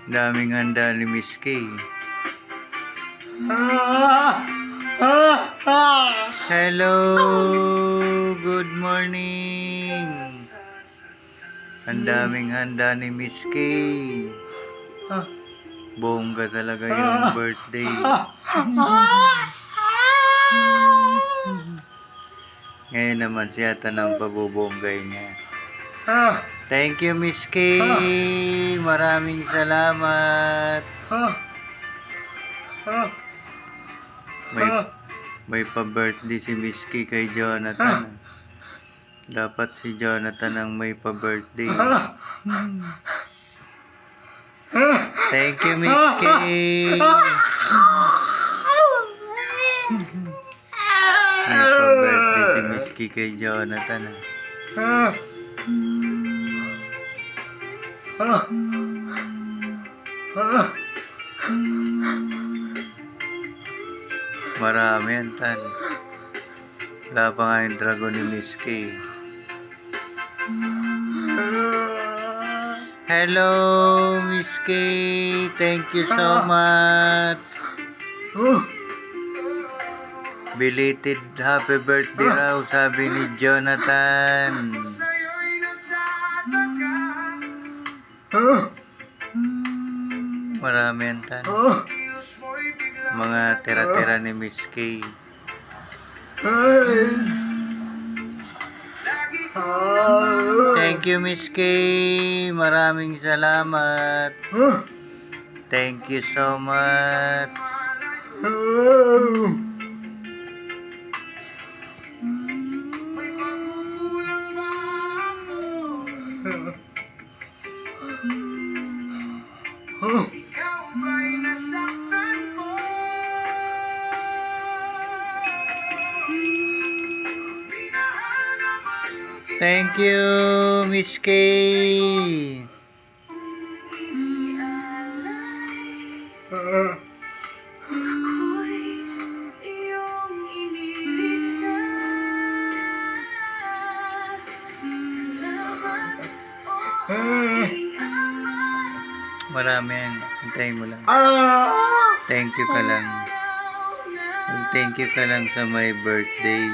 Daming handa ni Miss K. Hello, good morning. Ang daming handa ni Miss K. Bongga talaga yung birthday. Ngayon naman siya tanang pabubonggay niya. Thank you, Miss K. Maraming salamat. May pa-birthday si Miss K kay Jonathan. Dapat si Jonathan ang may pa-birthday. Thank you, Miss K. May pa-birthday si Miss K kay Jonathan. Marami yan, Tan. Wala pa nga yung dragon ni Miss K. Hello, Miss K. Thank you so much. Belated happy birthday raw, sabi ni Jonathan. Marami yan, Tan. Mga tira-tira ni Miss K. Thank you, Miss K. Maraming salamat. Thank you so much. Thank you, Miss K. Marami yan. Hintayin mo lang. Thank you ka lang. Thank you ka lang sa my birthday.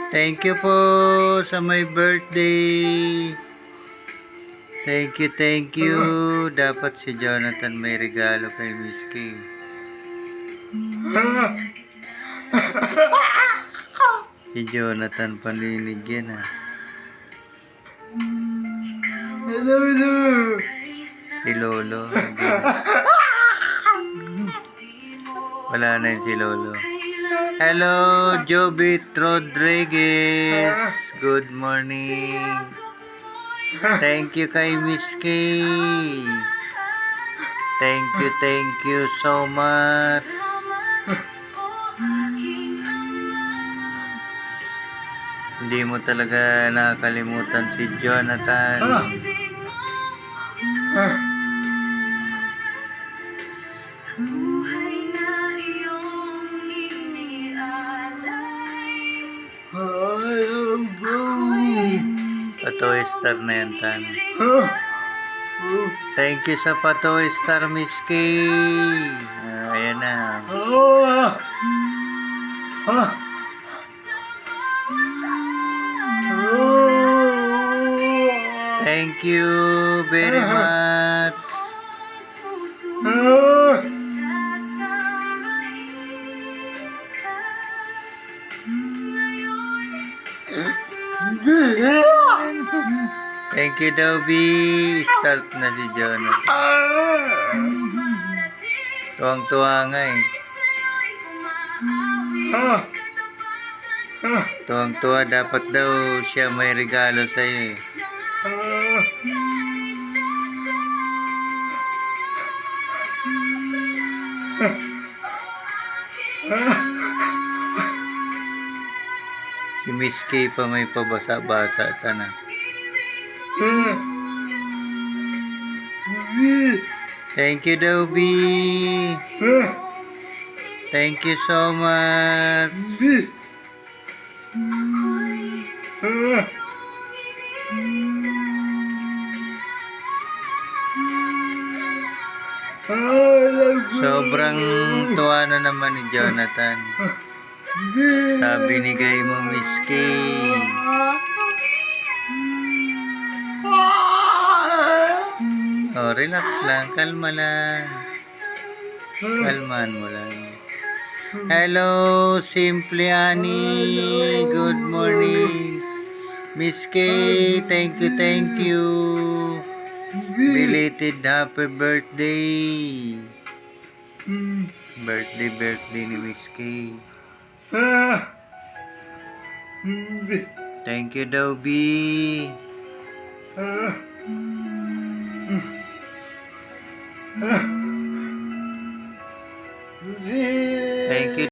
Thank you po sa my birthday. Thank you. Dapat si Jonathan may regalo kay Miss K. Si Jonathan paninig yan, ha. Si Lolo. Wala na yun si Lolo. Hello, Jobit Rodriguez. Good morning. Thank you kay Miss K. Thank you so much. Hindi mo talaga nakakalimutan si Jonathan. Patoy Star na yan, Tan. Thank you sa Patoy Star, Miss K. Ayan na. Thank you very much. Thank you, Dobby. Start na si Jonathan. Tuwang-tuwa nga eh. Tuwang-tuwa, dapat daw siya may regalo sa'yo eh. Si Miss K pa may pabasa-basa. Sana. Thank you, Dobby. Thank you so much. Sobrang tuwa na naman ni Jonathan. Sabi ni Gay mo, Miss K. Oh, relax lang. Kalma lang. Kalmaan mo lang. Hello, Simply Annie. Good morning. Miss K, thank you, thank you. Belated happy birthday. Birthday ni Miss K. Thank you daw, B.